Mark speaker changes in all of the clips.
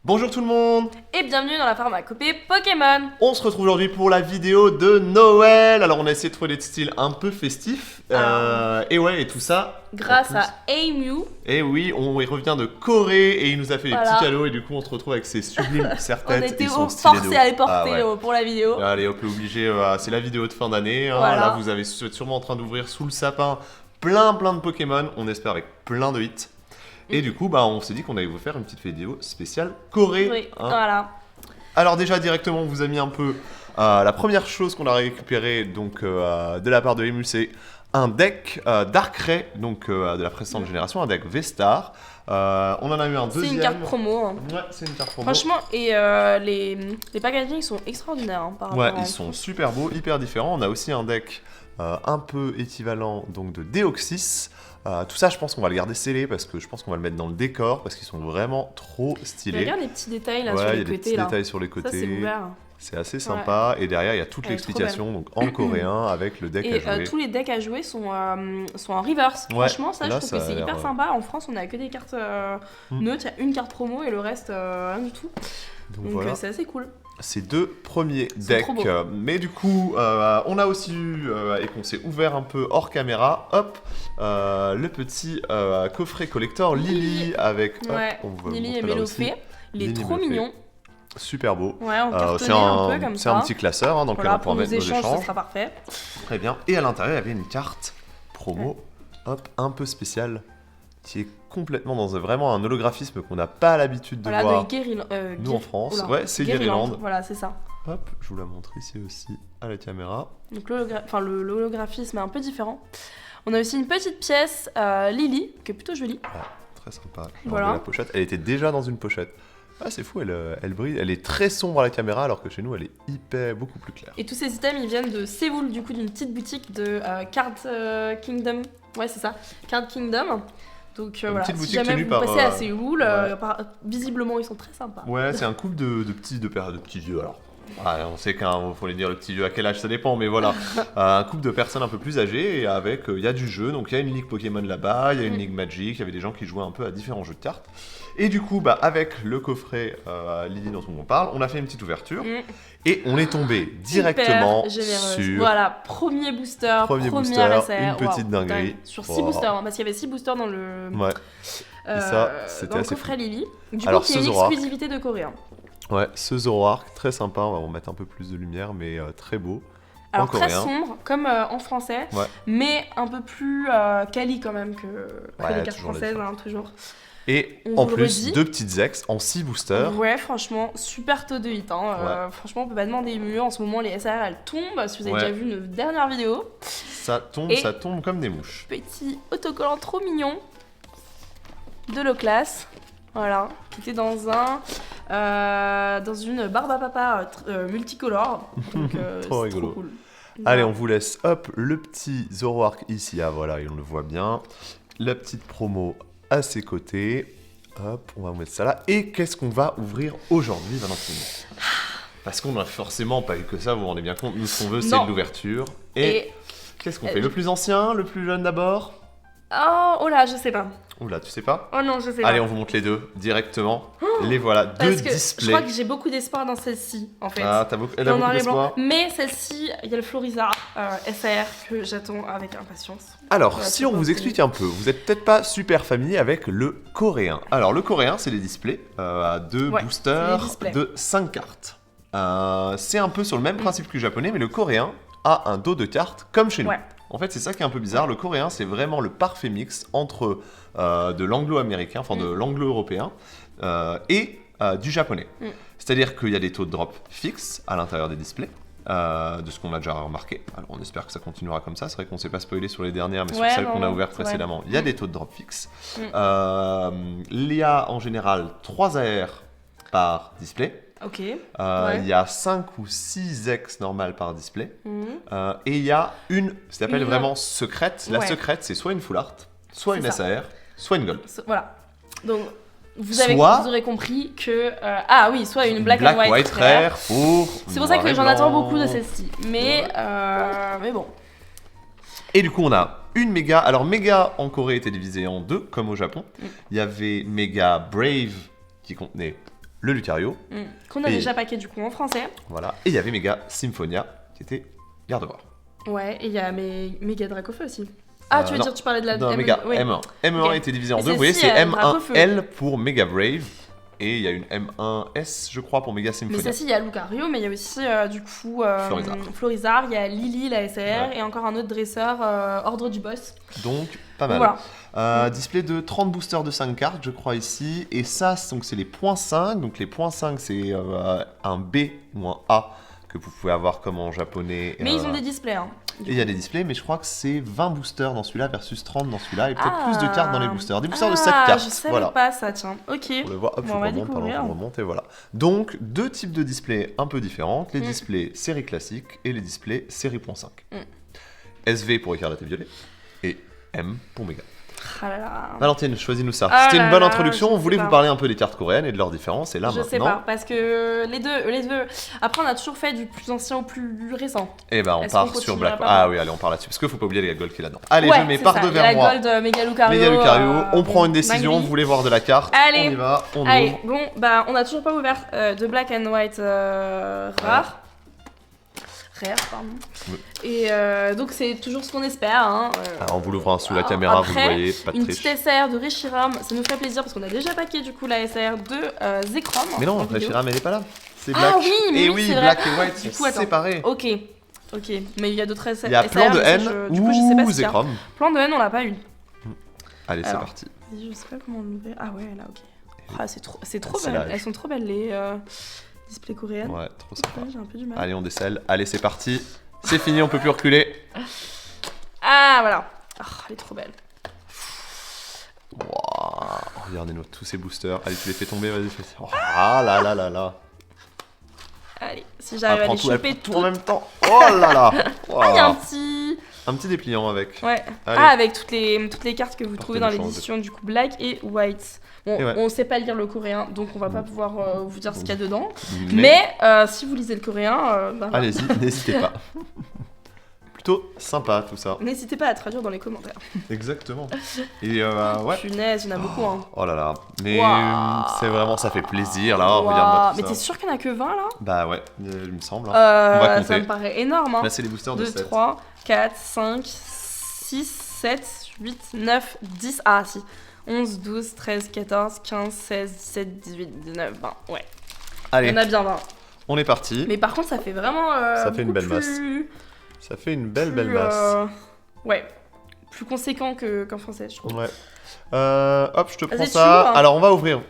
Speaker 1: Bonjour tout le monde.
Speaker 2: Et bienvenue dans la pharmacopée Pokémon.
Speaker 1: On se retrouve aujourd'hui pour la vidéo de Noël. Alors on a essayé de trouver des styles un peu festifs. Et tout ça
Speaker 2: Grâce à Aimu.
Speaker 1: Et oui, on y revient de Corée et il nous a fait des
Speaker 2: Voilà.
Speaker 1: petits cadeaux et du coup on se retrouve avec ces sublimes
Speaker 2: On
Speaker 1: serre-têtes.
Speaker 2: était
Speaker 1: Ils sont stylés de
Speaker 2: forcés
Speaker 1: ouf.
Speaker 2: à les porter
Speaker 1: Ah ouais.
Speaker 2: pour la vidéo.
Speaker 1: Allez hop, obligé, c'est la vidéo de fin d'année. Hein.
Speaker 2: Voilà.
Speaker 1: Là vous êtes sûrement en train d'ouvrir sous le sapin plein de Pokémon. On espère avec plein de hits. Et du coup, on s'est dit qu'on allait vous faire une petite vidéo spéciale Corée.
Speaker 2: Oui,
Speaker 1: hein.
Speaker 2: voilà.
Speaker 1: Alors déjà directement on vous a mis un peu la première chose qu'on a récupéré donc de la part de Emu, c'est un deck Darkrai, donc de la précédente génération, un deck V-Star. On en a eu un deuxième.
Speaker 2: C'est une carte promo. Hein.
Speaker 1: Ouais, c'est une carte promo.
Speaker 2: Franchement, et les packaging sont extraordinaires par rapport
Speaker 1: Ouais,
Speaker 2: à
Speaker 1: ils sont super beaux, hyper différents. On a aussi un deck un peu équivalent donc de Deoxys. Tout ça, je pense qu'on va le garder scellé parce que je pense qu'on va le mettre dans le décor parce qu'ils sont vraiment trop stylés.
Speaker 2: Regarde les petits détails là
Speaker 1: Ouais,
Speaker 2: sur
Speaker 1: il y
Speaker 2: les
Speaker 1: a des
Speaker 2: côtés
Speaker 1: petits
Speaker 2: là.
Speaker 1: détails sur les
Speaker 2: Ça
Speaker 1: côtés.
Speaker 2: c'est ouvert.
Speaker 1: C'est assez sympa. Et derrière, il y a toute
Speaker 2: Elle est trop
Speaker 1: l'explication donc en coréen avec le deck à
Speaker 2: Et
Speaker 1: jouer.
Speaker 2: tous les decks à jouer sont en reverse.
Speaker 1: Ouais,
Speaker 2: Franchement, ça
Speaker 1: là,
Speaker 2: je trouve
Speaker 1: ça
Speaker 2: que
Speaker 1: a
Speaker 2: c'est
Speaker 1: l'air,
Speaker 2: hyper sympa. En France, on a que des cartes neutres. Il y a une carte promo et le reste rien du tout.
Speaker 1: Donc
Speaker 2: Donc
Speaker 1: voilà,
Speaker 2: c'est assez cool.
Speaker 1: ces deux premiers
Speaker 2: Ils sont
Speaker 1: decks.
Speaker 2: trop beaux.
Speaker 1: Mais du coup, on a aussi eu, et qu'on s'est ouvert un peu hors caméra, hop, le petit coffret collector Lily avec. Hop,
Speaker 2: Ouais,
Speaker 1: on va
Speaker 2: Lily
Speaker 1: montrer
Speaker 2: et
Speaker 1: là aussi.
Speaker 2: Mélofée. Il est
Speaker 1: Lily
Speaker 2: trop
Speaker 1: Mélofée.
Speaker 2: mignon.
Speaker 1: Super beau.
Speaker 2: Ouais, en
Speaker 1: C'est
Speaker 2: cartonné un peu comme
Speaker 1: c'est
Speaker 2: ça.
Speaker 1: un petit classeur hein, dans lequel
Speaker 2: Voilà,
Speaker 1: on
Speaker 2: pour
Speaker 1: pourra
Speaker 2: nos
Speaker 1: mettre nos
Speaker 2: échanges, ce
Speaker 1: échanges.
Speaker 2: sera parfait.
Speaker 1: Très bien. Et à l'intérieur, il y avait une carte promo, hop, un peu spéciale, qui est complètement dans vraiment un holographisme qu'on n'a pas l'habitude de
Speaker 2: Voilà,
Speaker 1: voir
Speaker 2: de Guériland.
Speaker 1: nous en France. Ouais, c'est Guériland.
Speaker 2: Voilà, c'est ça.
Speaker 1: Hop, je vous la montre ici aussi à la caméra.
Speaker 2: Donc l'holographisme est un peu différent. On a aussi une petite pièce Lily, qui est plutôt jolie.
Speaker 1: Très sympa. J'ai
Speaker 2: Voilà.
Speaker 1: enlevé la pochette. Elle était déjà dans une pochette. Ah, c'est fou, elle brille. Elle est très sombre à la caméra, alors que chez nous, elle est beaucoup plus claire.
Speaker 2: Et tous ces items, ils viennent de Séoul, du coup, d'une petite boutique de Card Kingdom. Ouais, c'est ça, Card Kingdom. Donc
Speaker 1: Une
Speaker 2: voilà,
Speaker 1: petite
Speaker 2: si
Speaker 1: boutique
Speaker 2: jamais
Speaker 1: tenue
Speaker 2: vous
Speaker 1: par,
Speaker 2: passez à Séoul,
Speaker 1: ouais.
Speaker 2: visiblement, ils sont très sympas.
Speaker 1: Ouais, c'est un couple de petits vieux, alors. Ah, on sait qu'il faut les dire le petit vieux à quel âge ça dépend, mais voilà. Un couple de personnes un peu plus âgées et avec, il y a du jeu, donc il y a une ligue Pokémon là-bas, il y a une ligue Magic, il y avait des gens qui jouaient un peu à différents jeux de cartes. Et du coup, avec le coffret Lily dont on parle, on a fait une petite ouverture et on est tombé directement
Speaker 2: Hyper généreuse.
Speaker 1: sur
Speaker 2: Voilà, premier booster,
Speaker 1: Premier booster,
Speaker 2: première SR.
Speaker 1: une petite
Speaker 2: Waouh,
Speaker 1: dinguerie.
Speaker 2: dingue. Sur 6
Speaker 1: Wow.
Speaker 2: boosters, hein, parce qu'il y avait 6 boosters dans le,
Speaker 1: Ouais. Et ça, c'était
Speaker 2: dans le
Speaker 1: assez
Speaker 2: coffret Lily. Du
Speaker 1: Alors,
Speaker 2: coup, qui est
Speaker 1: ce
Speaker 2: une
Speaker 1: Zoroark.
Speaker 2: exclusivité de Corée. Hein.
Speaker 1: Ouais, ce Zoroark, très sympa, on va en mettre un peu plus de lumière, mais très beau.
Speaker 2: Alors
Speaker 1: En
Speaker 2: très
Speaker 1: coréen.
Speaker 2: sombre, comme en français,
Speaker 1: Ouais.
Speaker 2: mais un peu plus quali quand même que
Speaker 1: Ouais,
Speaker 2: les cartes
Speaker 1: toujours la
Speaker 2: françaises,
Speaker 1: différence.
Speaker 2: toujours.
Speaker 1: Et
Speaker 2: On
Speaker 1: en
Speaker 2: vous le
Speaker 1: plus,
Speaker 2: redit.
Speaker 1: 2 petites ex en 6 boosters.
Speaker 2: Ouais, franchement, super taux de hit. Hein. Franchement, on peut pas demander mieux. En ce moment, les SR elles tombent. Si vous avez
Speaker 1: Ouais.
Speaker 2: déjà vu une dernière vidéo,
Speaker 1: Ça
Speaker 2: Et-
Speaker 1: tombe comme des mouches.
Speaker 2: petit autocollant trop mignon de low class. Voilà, qui était dans dans une barbe à papa multicolore. Donc,
Speaker 1: Trop
Speaker 2: c'est
Speaker 1: rigolo.
Speaker 2: cool.
Speaker 1: Allez,
Speaker 2: Voilà.
Speaker 1: on vous laisse, hop, le petit Zoroark ici, voilà, et on le voit bien. La petite promo à ses côtés. Hop, on va vous mettre ça là. Et qu'est-ce qu'on va ouvrir aujourd'hui, Valentine? Parce qu'on n'a forcément pas eu que ça, vous vous rendez bien compte. Nous, ce qu'on veut, c'est
Speaker 2: Non.
Speaker 1: de l'ouverture. Et qu'est-ce qu'on fait? Le plus ancien, le plus jeune d'abord?
Speaker 2: Oh là, je sais pas.
Speaker 1: Oula, tu sais pas?
Speaker 2: Oh non, je sais
Speaker 1: Allez,
Speaker 2: pas.
Speaker 1: on vous montre les deux directement. Les voilà, deux
Speaker 2: Parce que je
Speaker 1: displays.
Speaker 2: crois que j'ai beaucoup d'espoir dans celle-ci, en fait.
Speaker 1: Ah, elle a
Speaker 2: Dans
Speaker 1: beaucoup
Speaker 2: noir et blanc.
Speaker 1: d'espoir.
Speaker 2: Mais celle-ci, il y a le Florizard SR que j'attends avec impatience.
Speaker 1: Alors,
Speaker 2: Voilà,
Speaker 1: si
Speaker 2: c'est
Speaker 1: on
Speaker 2: pas
Speaker 1: vous
Speaker 2: connu.
Speaker 1: explique un peu, vous êtes peut-être pas super familier avec le coréen. Alors, le coréen, c'est des displays à 2
Speaker 2: Ouais,
Speaker 1: boosters
Speaker 2: c'est des displays.
Speaker 1: de 5 cartes. C'est un peu sur le même principe que le japonais, mais le coréen a un dos de cartes comme chez nous.
Speaker 2: Ouais.
Speaker 1: En fait, c'est ça qui est un peu bizarre. Le coréen, c'est vraiment le parfait mix entre de l'anglo-américain, enfin de l'anglo-européen, et du japonais. C'est-à-dire qu'il y a des taux de drop fixes à l'intérieur des displays. De ce qu'on a déjà remarqué. Alors on espère que ça continuera comme ça. C'est vrai qu'on ne s'est pas spoilé sur les dernières, mais
Speaker 2: Ouais,
Speaker 1: sur celles
Speaker 2: non,
Speaker 1: qu'on a
Speaker 2: non,
Speaker 1: ouvertes
Speaker 2: c'est vrai.
Speaker 1: précédemment, il y a des taux de drop fixes. Il y a en général 3 AR par display.
Speaker 2: Ok.
Speaker 1: Il y a 5 ou 6 ex normales par display.
Speaker 2: Mhm.
Speaker 1: Et il y a une, ça s'appelle
Speaker 2: Une-
Speaker 1: vraiment secrète. La
Speaker 2: Ouais.
Speaker 1: secrète, c'est soit une full art, soit
Speaker 2: C'est
Speaker 1: une
Speaker 2: ça.
Speaker 1: SAR, soit une gold.
Speaker 2: Voilà. Donc, vous
Speaker 1: Soit-
Speaker 2: aurez compris que... ah oui, soit une black and white rare.
Speaker 1: rare pour.
Speaker 2: C'est pour ça
Speaker 1: noir
Speaker 2: que
Speaker 1: et
Speaker 2: j'en attends
Speaker 1: blanc.
Speaker 2: beaucoup de celle-ci. Mais bon.
Speaker 1: Et du coup, on a une méga. Alors, méga en Corée était divisée en deux, comme au Japon. Il y avait méga Brave qui contenait le Lucario,
Speaker 2: Qu'on a
Speaker 1: Et-
Speaker 2: déjà paqué du coup en français.
Speaker 1: voilà. Et il y avait Mega Symphonia, qui était Gardevoir.
Speaker 2: Ouais, et il y a Méga Dracofeu aussi. Ah, tu veux
Speaker 1: non.
Speaker 2: dire, tu parlais de la
Speaker 1: Non,
Speaker 2: M-
Speaker 1: Mega
Speaker 2: oui.
Speaker 1: M1. M1
Speaker 2: Ok.
Speaker 1: était divisé en
Speaker 2: Et
Speaker 1: deux. Vous voyez,
Speaker 2: celle-ci,
Speaker 1: c'est
Speaker 2: elle a Dracofeu.
Speaker 1: M1L pour Mega Brave. Et il y a une M1S, je crois, pour Mega
Speaker 2: Mais
Speaker 1: Symphonia.
Speaker 2: celle-ci, il y a Lucario, mais il y a aussi du coup
Speaker 1: Florizarre.
Speaker 2: il y a Lily, la SR,
Speaker 1: Ouais.
Speaker 2: et encore un autre dresseur, Ordre du Boss.
Speaker 1: Donc, pas mal.
Speaker 2: Voilà.
Speaker 1: Display de 30 boosters de 5 cartes, je crois, ici. Et ça, donc, c'est les points 5. Donc, les points 5, c'est un B ou un A que vous pouvez avoir comme en japonais.
Speaker 2: Mais ils ont des displays. Hein,
Speaker 1: Et il y a des displays, mais je crois que c'est 20 boosters dans celui-là versus 30 dans celui-là. Et peut-être
Speaker 2: Ah.
Speaker 1: plus de cartes dans les boosters. Des boosters de 7
Speaker 2: Ah,
Speaker 1: cartes.
Speaker 2: je savais
Speaker 1: Voilà.
Speaker 2: pas ça, tiens. Ok.
Speaker 1: On le voit, hop,
Speaker 2: Bon, on va
Speaker 1: je remonte, pardon,
Speaker 2: découvrir.
Speaker 1: je remonte, et voilà. Donc, deux types de displays un peu différentes. Les displays série classique et les displays série .5. SV pour Écarlate et Violet et M pour Méga.
Speaker 2: Ah là là.
Speaker 1: Valentine, choisis-nous ça.
Speaker 2: Ah
Speaker 1: C'était
Speaker 2: là
Speaker 1: une bonne
Speaker 2: là,
Speaker 1: introduction.
Speaker 2: je
Speaker 1: On voulait
Speaker 2: sais
Speaker 1: vous
Speaker 2: pas.
Speaker 1: parler un peu des cartes coréennes et de leurs différences. Et là,
Speaker 2: Je sais
Speaker 1: maintenant,
Speaker 2: pas, parce que les deux. Après, on a toujours fait du plus ancien au plus récent.
Speaker 1: eh ben, on
Speaker 2: Est-ce
Speaker 1: part
Speaker 2: qu'on
Speaker 1: sur
Speaker 2: continuera
Speaker 1: Black.
Speaker 2: pas
Speaker 1: Ah oui, allez, on part là-dessus. Parce qu'il faut pas oublier les Gold qui est là-dedans. Allez,
Speaker 2: Ouais,
Speaker 1: je mets
Speaker 2: c'est
Speaker 1: par
Speaker 2: ça.
Speaker 1: deux
Speaker 2: Il y a
Speaker 1: vers
Speaker 2: la
Speaker 1: moi.
Speaker 2: Gold, Méga Lucario.
Speaker 1: Méga Lucario, on prend une
Speaker 2: dinguerie.
Speaker 1: décision. Vous voulez voir de la carte.
Speaker 2: Allez.
Speaker 1: On y va, on
Speaker 2: Allez,
Speaker 1: ouvre.
Speaker 2: bon, bah, on a toujours pas ouvert de Black and White rare. Rare, pardon.
Speaker 1: Oui.
Speaker 2: Et donc, c'est toujours ce qu'on espère. Hein.
Speaker 1: Alors, on vous l'ouvre sous la
Speaker 2: alors,
Speaker 1: caméra, vous le
Speaker 2: après,
Speaker 1: voyez, pas de
Speaker 2: Une
Speaker 1: triche.
Speaker 2: petite SR de Reshiram, ça nous ferait plaisir parce qu'on a déjà paqué du coup la SR de Zekrom.
Speaker 1: Mais non,
Speaker 2: en vidéo.
Speaker 1: Reshiram, elle est pas là. C'est
Speaker 2: Ah
Speaker 1: Black.
Speaker 2: oui, mais
Speaker 1: et
Speaker 2: oui,
Speaker 1: oui,
Speaker 2: c'est vrai.
Speaker 1: Black et White
Speaker 2: Du
Speaker 1: sont
Speaker 2: coup, attends.
Speaker 1: séparés.
Speaker 2: Ok, mais il y a d'autres SR.
Speaker 1: Il y a plan de
Speaker 2: mais ça,
Speaker 1: N
Speaker 2: du coup, je sais pas
Speaker 1: ou
Speaker 2: si
Speaker 1: Zekrom.
Speaker 2: Plan de N, on l'a pas eu.
Speaker 1: Allez, c'est
Speaker 2: Alors.
Speaker 1: parti.
Speaker 2: Je sais pas comment l'ouvrir. Ah ouais, là, ok. Ah, c'est trop
Speaker 1: C'est
Speaker 2: belle.
Speaker 1: l'âge.
Speaker 2: Elles sont trop belles les displays coréennes.
Speaker 1: Ouais, trop sympa.
Speaker 2: Ouais, j'ai un peu du mal.
Speaker 1: Allez, on décèle. Allez, c'est parti. C'est fini, on peut plus reculer.
Speaker 2: Ah, voilà. Ah, elle est trop belle.
Speaker 1: Wow. Regardez-nous tous ces boosters. Allez, tu les fais tomber, vas-y, fais ça. Oh, ah là là là là.
Speaker 2: Allez, si j'arrive à
Speaker 1: Prends
Speaker 2: les
Speaker 1: tout, elle
Speaker 2: choper
Speaker 1: prend tout en
Speaker 2: toutes.
Speaker 1: même temps. Oh là là.
Speaker 2: Ah, il y a un
Speaker 1: Wow.
Speaker 2: petit.
Speaker 1: Un petit dépliant avec.
Speaker 2: Ouais.
Speaker 1: Allez.
Speaker 2: Ah, avec toutes les cartes que vous trouvez dans
Speaker 1: de chance.
Speaker 2: l'édition du coup Black et White. Bon,
Speaker 1: Et ouais.
Speaker 2: on sait pas lire le coréen, donc on va pas pouvoir vous dire ce qu'il y a dedans.
Speaker 1: Mais,
Speaker 2: Mais si vous lisez le coréen, bah, voilà.
Speaker 1: allez-y, n'hésitez pas. Plutôt sympa tout ça.
Speaker 2: N'hésitez pas à traduire dans les commentaires.
Speaker 1: Exactement. Et ouais.
Speaker 2: Punaise, il y en a beaucoup. Hein.
Speaker 1: Oh là là. Mais
Speaker 2: Waouh.
Speaker 1: c'est vraiment, ça fait plaisir là.
Speaker 2: Waouh.
Speaker 1: Regarde-moi tout
Speaker 2: Mais
Speaker 1: ça.
Speaker 2: t'es sûr qu'il n'y en a que 20 là
Speaker 1: Bah ouais, il me semble. On va compter.
Speaker 2: Ça me paraît énorme. Hein.
Speaker 1: Là, c'est les boosters de
Speaker 2: 2,
Speaker 1: 7.
Speaker 2: 3, 4, 5, 6, 7, 8, 9, 10. Ah si. 11, 12, 13, 14, 15, 16, 17, 18, 19, 20. Ouais. Il
Speaker 1: Allez,
Speaker 2: y en a bien 20.
Speaker 1: on est parti.
Speaker 2: Mais par contre, ça fait vraiment.
Speaker 1: Ça fait une
Speaker 2: beaucoup
Speaker 1: belle masse.
Speaker 2: plus-
Speaker 1: Ça fait une belle
Speaker 2: plus,
Speaker 1: masse.
Speaker 2: Ouais. Plus conséquent qu'en français, je trouve.
Speaker 1: Ouais. Hop, je te prends
Speaker 2: Vas-y, tu
Speaker 1: ça.
Speaker 2: ouvres, hein.
Speaker 1: Alors, on va ouvrir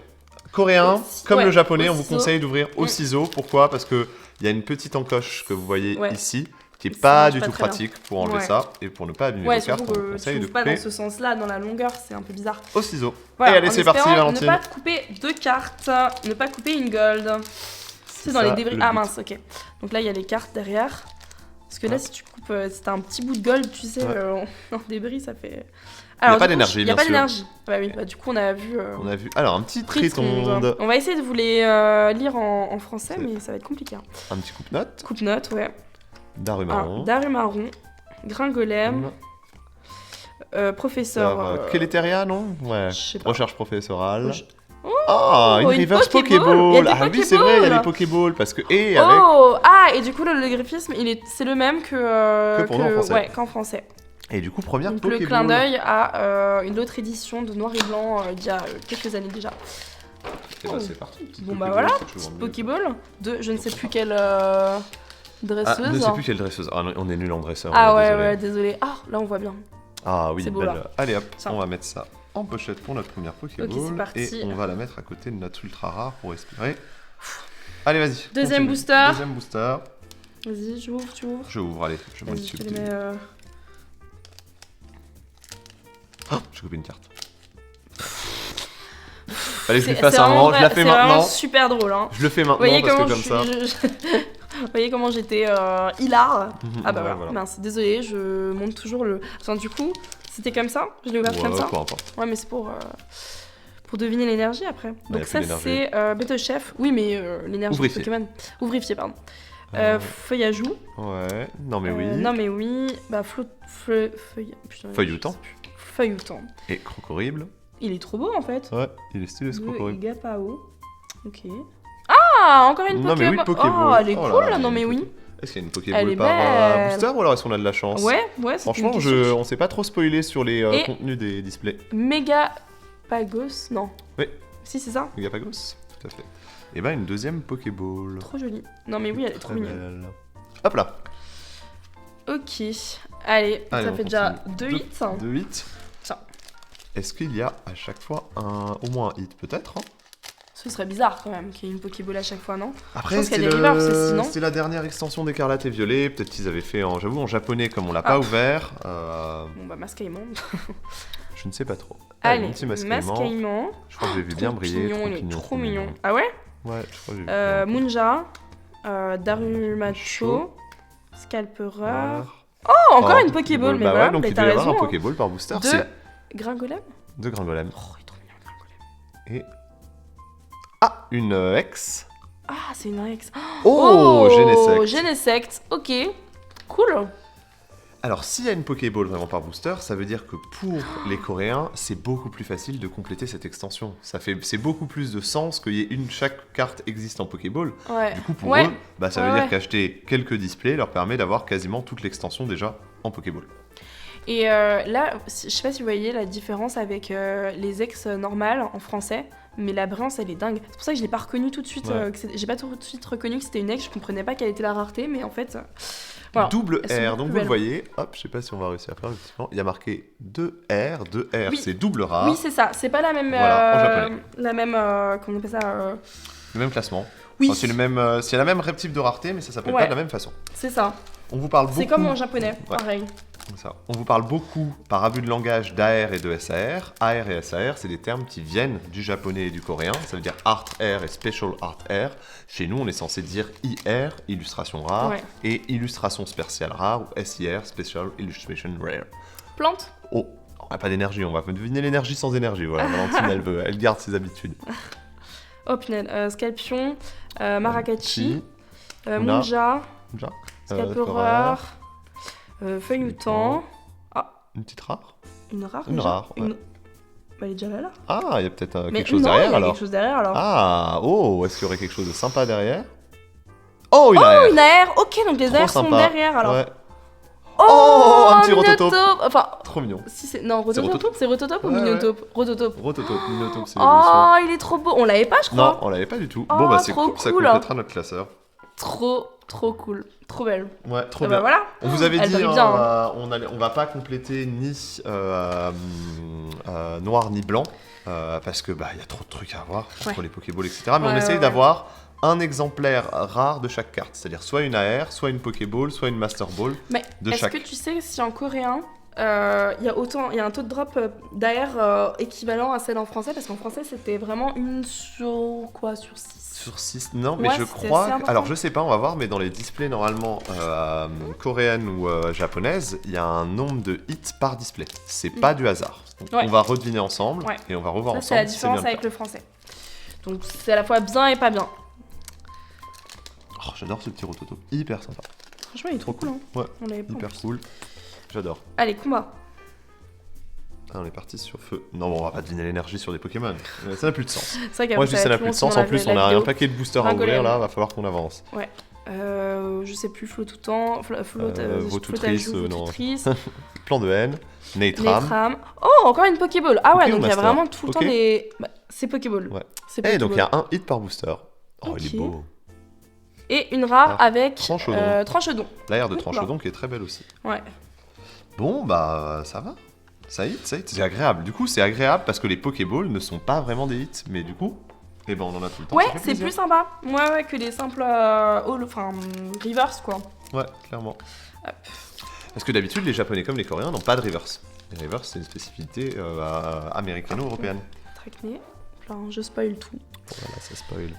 Speaker 1: coréen,
Speaker 2: Au-
Speaker 1: comme
Speaker 2: ouais,
Speaker 1: le japonais.
Speaker 2: au
Speaker 1: On vous
Speaker 2: ciseau.
Speaker 1: conseille d'ouvrir au ciseau. Pourquoi? Parce que il y a une petite encoche que vous voyez
Speaker 2: Ouais.
Speaker 1: ici, qui est
Speaker 2: Ça
Speaker 1: pas
Speaker 2: marche
Speaker 1: du
Speaker 2: pas
Speaker 1: tout
Speaker 2: très bien.
Speaker 1: pratique pour enlever
Speaker 2: Ouais.
Speaker 1: ça et pour ne pas abîmer
Speaker 2: Ouais,
Speaker 1: vos cartes.
Speaker 2: surtout
Speaker 1: On vous
Speaker 2: que tu
Speaker 1: conseille de
Speaker 2: ouvres pas
Speaker 1: couper
Speaker 2: dans ce sens-là, dans la longueur, c'est un peu bizarre.
Speaker 1: au ciseau.
Speaker 2: Voilà,
Speaker 1: et allez,
Speaker 2: en
Speaker 1: c'est parti,
Speaker 2: espérant
Speaker 1: Valentine.
Speaker 2: Ne pas couper deux cartes, ne pas couper une gold. C'est dans
Speaker 1: ça,
Speaker 2: les débris.
Speaker 1: le
Speaker 2: Ah
Speaker 1: but.
Speaker 2: mince, ok. Donc là, il y a les cartes derrière. Parce que là,
Speaker 1: Hop.
Speaker 2: si tu coupes, si t'as un petit bout de gold, tu sais,
Speaker 1: Ouais.
Speaker 2: en débris, ça fait.
Speaker 1: a pas
Speaker 2: du coup,
Speaker 1: d'énergie,
Speaker 2: Il n'y a
Speaker 1: bien
Speaker 2: pas
Speaker 1: sûr.
Speaker 2: d'énergie. Bah oui, bah, du coup, on a vu.
Speaker 1: On a vu. Alors, un petit
Speaker 2: Tritonde.
Speaker 1: tritonde,
Speaker 2: On va essayer de vous les lire en français, mais ça va être compliqué. Hein.
Speaker 1: un petit coupe-note,
Speaker 2: Coupe-note, ouais.
Speaker 1: Darumaron,
Speaker 2: Darumaron, Gringolem, professeur.
Speaker 1: Kéléteria, non? Ouais.
Speaker 2: Je sais pas.
Speaker 1: Recherche professorale.
Speaker 2: Reche-
Speaker 1: Ah, une
Speaker 2: une
Speaker 1: reverse
Speaker 2: Pokéball.
Speaker 1: Pokéball.
Speaker 2: Il y a des
Speaker 1: Ah oui, c'est vrai, il y a
Speaker 2: Pokéballs.
Speaker 1: les Pokéballs parce que et avec
Speaker 2: Oh ah, et du coup, le graphisme, c'est le même
Speaker 1: Que pour nous en français.
Speaker 2: ouais, qu'en français.
Speaker 1: et du coup première
Speaker 2: Donc le
Speaker 1: Pokéball.
Speaker 2: clin d'œil à une autre édition de Noir et Blanc il y a quelques années déjà.
Speaker 1: Et bah, c'est parti. petite
Speaker 2: Bon bah
Speaker 1: Pokéball,
Speaker 2: voilà,
Speaker 1: c'est toujours
Speaker 2: petite
Speaker 1: mieux.
Speaker 2: Pokéball de je ne sais plus quelle
Speaker 1: Ah,
Speaker 2: dresseuse.
Speaker 1: ne sais plus quelle dresseuse. Ah non, on est nul en dresseur.
Speaker 2: Ah
Speaker 1: on est
Speaker 2: ouais,
Speaker 1: désolé.
Speaker 2: ouais, désolé. Ah, là on voit bien.
Speaker 1: Ah oui,
Speaker 2: C'est beau,
Speaker 1: belle.
Speaker 2: là.
Speaker 1: Allez hop,
Speaker 2: Tiens.
Speaker 1: on va mettre ça en pochette pour notre première Pokéball.
Speaker 2: Ok, c'est parti.
Speaker 1: Et on va la mettre à côté de notre ultra rare pour respirer. Allez, vas-y.
Speaker 2: Deuxième
Speaker 1: continue.
Speaker 2: booster.
Speaker 1: Deuxième booster.
Speaker 2: Vas-y, j'ouvre, tu ouvres.
Speaker 1: Je ouvre, allez, je m'en
Speaker 2: Vas-y, je te les mets.
Speaker 1: Oh, j'ai coupé une carte. Fallait que je le
Speaker 2: C'est
Speaker 1: fasse
Speaker 2: vraiment
Speaker 1: avant, je la fais
Speaker 2: c'est vraiment
Speaker 1: maintenant.
Speaker 2: super drôle. Hein.
Speaker 1: Je le fais
Speaker 2: Vous
Speaker 1: maintenant
Speaker 2: voyez
Speaker 1: parce
Speaker 2: comment
Speaker 1: que comme ça.
Speaker 2: Vous voyez comment j'étais hilar. Ah bah
Speaker 1: Ouais,
Speaker 2: voilà. Mince, désolé, je monte toujours le. Enfin, du coup, c'était comme ça. Je l'ai ouvert comme ça.
Speaker 1: peu importe.
Speaker 2: Ouais, mais c'est pour deviner l'énergie après.
Speaker 1: y a
Speaker 2: Donc
Speaker 1: plus
Speaker 2: ça
Speaker 1: d'énergie.
Speaker 2: c'est Battle Chef. Oui, mais l'énergie de
Speaker 1: Ouvrifié.
Speaker 2: Pokémon. Ouvrifié, pardon.
Speaker 1: Euh,
Speaker 2: Feuillajou.
Speaker 1: Ouais, non mais oui.
Speaker 2: Non mais oui. Bah putain,
Speaker 1: Feuilloutant.
Speaker 2: je sais plus. Feuilloutant.
Speaker 1: Et Crocorrible.
Speaker 2: Il est trop beau en fait.
Speaker 1: Ouais, il est stylé ce
Speaker 2: De
Speaker 1: Crocorille.
Speaker 2: Igapao. Ok. Ah, encore une
Speaker 1: Non, mais oui,
Speaker 2: Pokéball.
Speaker 1: Pokéball.
Speaker 2: Oh, elle est
Speaker 1: Oh là
Speaker 2: cool,
Speaker 1: là,
Speaker 2: là. Non, mais
Speaker 1: elle est
Speaker 2: oui.
Speaker 1: Est-ce qu'il y a une
Speaker 2: Elle
Speaker 1: Pokéball
Speaker 2: est
Speaker 1: par
Speaker 2: belle.
Speaker 1: booster ou alors est-ce qu'on a de la chance?
Speaker 2: Ouais, c'était
Speaker 1: Franchement,
Speaker 2: une question.
Speaker 1: on s'est pas trop spoilé sur les
Speaker 2: Et-
Speaker 1: contenus des displays.
Speaker 2: Megapagos, non.
Speaker 1: Oui.
Speaker 2: Si, c'est ça.
Speaker 1: Megapagos, tout à fait. Et ben une deuxième Pokéball.
Speaker 2: Trop jolie. Non, mais oui, elle est trop
Speaker 1: Très
Speaker 2: mignonne.
Speaker 1: belle. Hop là.
Speaker 2: Ok. Allez,
Speaker 1: Allez,
Speaker 2: ça
Speaker 1: on
Speaker 2: fait déjà
Speaker 1: continue.
Speaker 2: 2 hits.
Speaker 1: 2 hits.
Speaker 2: Tiens.
Speaker 1: Est-ce qu'il y a à chaque fois au moins un hit peut-être hein?
Speaker 2: Ce serait bizarre quand même qu'il y ait une Pokéball à chaque fois, non?
Speaker 1: Après,
Speaker 2: pense qu'il y a des reverse aussi, non
Speaker 1: c'est la dernière extension d'Écarlate et Violet. Peut-être qu'ils avaient fait, j'avoue, en japonais, comme on l'a pas ouvert.
Speaker 2: Bon bah Mascaïmon.
Speaker 1: Je ne sais pas trop.
Speaker 2: Allez,
Speaker 1: mon petit Mascaïmon.
Speaker 2: Mascaïmon.
Speaker 1: Je crois que j'ai vu bien briller.
Speaker 2: Trompignon, il est trop mignon. Ah ouais?
Speaker 1: Ouais, je crois que j'ai vu. bien.
Speaker 2: Munja, Darumacho,
Speaker 1: Chaud.
Speaker 2: Scalpereur. Oh, encore une Pokéball, mais
Speaker 1: bah
Speaker 2: voilà,
Speaker 1: ouais, donc
Speaker 2: mais
Speaker 1: il
Speaker 2: t'as
Speaker 1: doit y avoir
Speaker 2: raison.
Speaker 1: un Pokéball par booster.
Speaker 2: De
Speaker 1: C'est
Speaker 2: Gringolem.
Speaker 1: de Gringolem.
Speaker 2: Oh, il est trop mignon, Gringolem.
Speaker 1: Et. Ah, une X.
Speaker 2: Ah, c'est une Rex.
Speaker 1: Oh, Genesect.
Speaker 2: Genesect, ok. Cool.
Speaker 1: Alors, s'il y a une Pokéball vraiment par booster, ça veut dire que pour les Coréens, c'est beaucoup plus facile de compléter cette extension. C'est beaucoup plus de sens qu'il y ait chaque carte existe en Pokéball.
Speaker 2: Ouais.
Speaker 1: Du coup, pour
Speaker 2: Ouais.
Speaker 1: eux, bah, ça veut dire qu'acheter quelques displays leur permet d'avoir quasiment toute l'extension déjà en Pokéball.
Speaker 2: Et là, je sais pas si vous voyez la différence avec les ex normales en français, mais la brillance elle est dingue. C'est pour ça que je l'ai pas reconnu tout de suite.
Speaker 1: Ouais.
Speaker 2: J'ai pas tout de suite reconnu que c'était une ex. Je comprenais pas quelle était la rareté, mais en fait, voilà.
Speaker 1: Double
Speaker 2: elles sont
Speaker 1: R,
Speaker 2: beaucoup
Speaker 1: donc
Speaker 2: plus
Speaker 1: vous le
Speaker 2: belles.
Speaker 1: voyez, hop, je sais pas si on va réussir à faire effectivement, il y a marqué 2R, 2R,
Speaker 2: Oui.
Speaker 1: c'est double rare,
Speaker 2: Oui, c'est ça. C'est pas la même.
Speaker 1: Voilà, en japonais.
Speaker 2: La même. Comment on appelle ça
Speaker 1: le même classement.
Speaker 2: Oui,
Speaker 1: Enfin, c'est la même type de rareté, mais ça s'appelle
Speaker 2: Ouais.
Speaker 1: pas de la même façon.
Speaker 2: c'est ça.
Speaker 1: On vous parle beaucoup.
Speaker 2: C'est comme en japonais,
Speaker 1: Ouais.
Speaker 2: pareil.
Speaker 1: Ça. On vous parle beaucoup par abus de langage d'AR et de SAR. AR et SAR, c'est des termes qui viennent du japonais et du coréen. Ça veut dire Art Air et Special Art Air. Chez nous, on est censé dire IR, illustration rare,
Speaker 2: Ouais.
Speaker 1: et illustration spéciale rare, ou SIR, Special Illustration Rare.
Speaker 2: Plante.
Speaker 1: Oh, on n'a pas d'énergie, on va deviner l'énergie sans énergie. Voilà, Valentine, elle garde ses habitudes.
Speaker 2: Oh punaise. Scorpion. Marakachi.
Speaker 1: Una.
Speaker 2: Munja.
Speaker 1: Déjà.
Speaker 2: Scalpereur. Feuillutant.
Speaker 1: Une petite rare.
Speaker 2: Une rare
Speaker 1: Une
Speaker 2: déjà
Speaker 1: rare, ouais.
Speaker 2: Bah, elle est déjà là.
Speaker 1: Ah, il y a peut-être
Speaker 2: Mais
Speaker 1: quelque chose
Speaker 2: non,
Speaker 1: derrière
Speaker 2: il y a
Speaker 1: alors.
Speaker 2: quelque chose derrière alors.
Speaker 1: Ah, oh, est-ce qu'il y aurait quelque chose de sympa derrière? Oh, une AR.
Speaker 2: Oh, une AR. Ok, donc les
Speaker 1: Trop
Speaker 2: AR sont
Speaker 1: sympa.
Speaker 2: derrière alors.
Speaker 1: Ouais. Oh, un petit
Speaker 2: Minotaur.
Speaker 1: rototope.
Speaker 2: Enfin,
Speaker 1: Trop mignon.
Speaker 2: si c'est. Non,
Speaker 1: C'est
Speaker 2: Rototope. C'est Rototope ou
Speaker 1: Ouais,
Speaker 2: Minotaur? Rototope.
Speaker 1: Rototope, Minotaur, c'est l'évolution.
Speaker 2: Oh, il est trop beau. On l'avait pas, je
Speaker 1: Non,
Speaker 2: crois.
Speaker 1: on l'avait pas du tout.
Speaker 2: Oh,
Speaker 1: Bon, bah c'est
Speaker 2: trop
Speaker 1: cool, ça
Speaker 2: cool.
Speaker 1: complétera notre classeur.
Speaker 2: Trop cool. Trop belle.
Speaker 1: Ouais, trop
Speaker 2: Et
Speaker 1: bien.
Speaker 2: bah voilà.
Speaker 1: On vous avait
Speaker 2: Elle
Speaker 1: dit,
Speaker 2: brille
Speaker 1: hein,
Speaker 2: bien,
Speaker 1: on va pas compléter ni noir ni blanc, parce que bah il y a trop de trucs à avoir
Speaker 2: Ouais.
Speaker 1: entre les Pokéballs, etc. Mais on
Speaker 2: Ouais,
Speaker 1: essaye
Speaker 2: ouais.
Speaker 1: d'avoir un exemplaire rare de chaque carte, c'est-à-dire soit une AR, soit une Pokéball, soit une Master Ball.
Speaker 2: Mais
Speaker 1: De
Speaker 2: est-ce
Speaker 1: chaque.
Speaker 2: que tu sais si en coréen, il y a un taux de drop d'AR équivalent à celle en français? Parce qu'en français, c'était vraiment une sur quoi? Sur 6.
Speaker 1: Sur 6, non, mais
Speaker 2: Ouais,
Speaker 1: je
Speaker 2: c'était
Speaker 1: crois.
Speaker 2: assez important.
Speaker 1: Alors, je sais pas, on va voir, mais dans les displays normalement coréennes ou japonaises, il y a un nombre de hits par display. C'est pas du hasard. Donc,
Speaker 2: Ouais.
Speaker 1: on va redeviner ensemble
Speaker 2: Ouais.
Speaker 1: et on va revoir
Speaker 2: Ça, c'est la
Speaker 1: ensemble si c'est
Speaker 2: différence
Speaker 1: bien le
Speaker 2: avec le français. Donc, c'est à la fois bien et pas bien.
Speaker 1: cas. Oh, j'adore ce petit rototo, hyper sympa.
Speaker 2: Franchement, il est trop cool. Hein.
Speaker 1: Ouais,
Speaker 2: On l'avait pas. en
Speaker 1: hyper
Speaker 2: plus.
Speaker 1: cool. J'adore.
Speaker 2: Allez, combat.
Speaker 1: Ah, on est parti sur feu. Non, bon, on va pas deviner l'énergie sur des Pokémon. Ça n'a plus de sens.
Speaker 2: C'est vrai
Speaker 1: Moi, je dis ça n'a plus de sens. En plus, on a un paquet de boosters à
Speaker 2: Gringolem.
Speaker 1: ouvrir là, va falloir qu'on avance.
Speaker 2: Je sais plus, flot tout temps. Flotte
Speaker 1: Vautoutris, non.
Speaker 2: Vautoutris.
Speaker 1: Plan de haine, Natram.
Speaker 2: Natram. Oh, encore une Pokéball. Ah ouais,
Speaker 1: Ok,
Speaker 2: donc il y a
Speaker 1: Master.
Speaker 2: vraiment tout le temps
Speaker 1: Ok.
Speaker 2: des. Bah, c'est Pokéball.
Speaker 1: Ouais.
Speaker 2: C'est
Speaker 1: Et donc, il y
Speaker 2: Pokéball.
Speaker 1: a un hit par booster. Oh, il est
Speaker 2: Ok.
Speaker 1: beau.
Speaker 2: Et une rare
Speaker 1: Ah,
Speaker 2: avec
Speaker 1: Tranchodon.
Speaker 2: Tranchodon.
Speaker 1: L'air de
Speaker 2: Oula.
Speaker 1: Tranchodon qui est très belle aussi.
Speaker 2: Ouais.
Speaker 1: Bon, bah, ça va. Ça hit, c'est agréable. Du coup, c'est agréable parce que les Pokéballs ne sont pas vraiment des hits, mais du coup, eh ben, on en a tout le temps.
Speaker 2: Ouais,
Speaker 1: ça fait
Speaker 2: c'est
Speaker 1: plaisir.
Speaker 2: plus sympa. Ouais, que les simples reverse quoi.
Speaker 1: Ouais, clairement.
Speaker 2: Hop.
Speaker 1: Parce que d'habitude, les Japonais comme les Coréens n'ont pas de reverse. Les reverse, c'est une spécificité américano-européenne.
Speaker 2: Tracné. Là, je spoil tout.
Speaker 1: Voilà, ça spoil.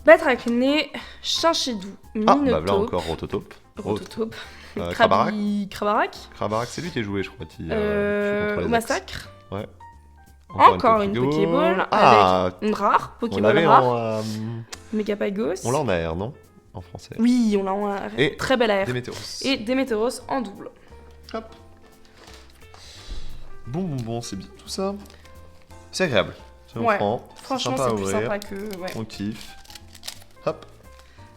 Speaker 2: Batracné, Chinchidou,
Speaker 1: Ah, bah là
Speaker 2: Minotaur,
Speaker 1: encore, Rototope.
Speaker 2: Rototope,
Speaker 1: Krabarak.
Speaker 2: Krabarak,
Speaker 1: Krabarak, c'est lui qui est joué, je crois. Qui joue contre les ex.
Speaker 2: Massacre,
Speaker 1: Ouais.
Speaker 2: Encore une Pokéball
Speaker 1: Ah,
Speaker 2: une rare,
Speaker 1: on
Speaker 2: Pokéball
Speaker 1: l'avait
Speaker 2: rare,
Speaker 1: en...
Speaker 2: Megapagos.
Speaker 1: on l'a en AR, non? En français.
Speaker 2: Oui, on l'a en AR.
Speaker 1: Et
Speaker 2: Très belle AR.
Speaker 1: Démétéros.
Speaker 2: Et Démétéros en double.
Speaker 1: Hop. Bon, c'est bien tout ça. C'est agréable. C'est
Speaker 2: Ouais.
Speaker 1: prend.
Speaker 2: Franchement,
Speaker 1: sympa à
Speaker 2: c'est plus
Speaker 1: ouvrir.
Speaker 2: sympa que. Ouais.
Speaker 1: On kiffe. Hop.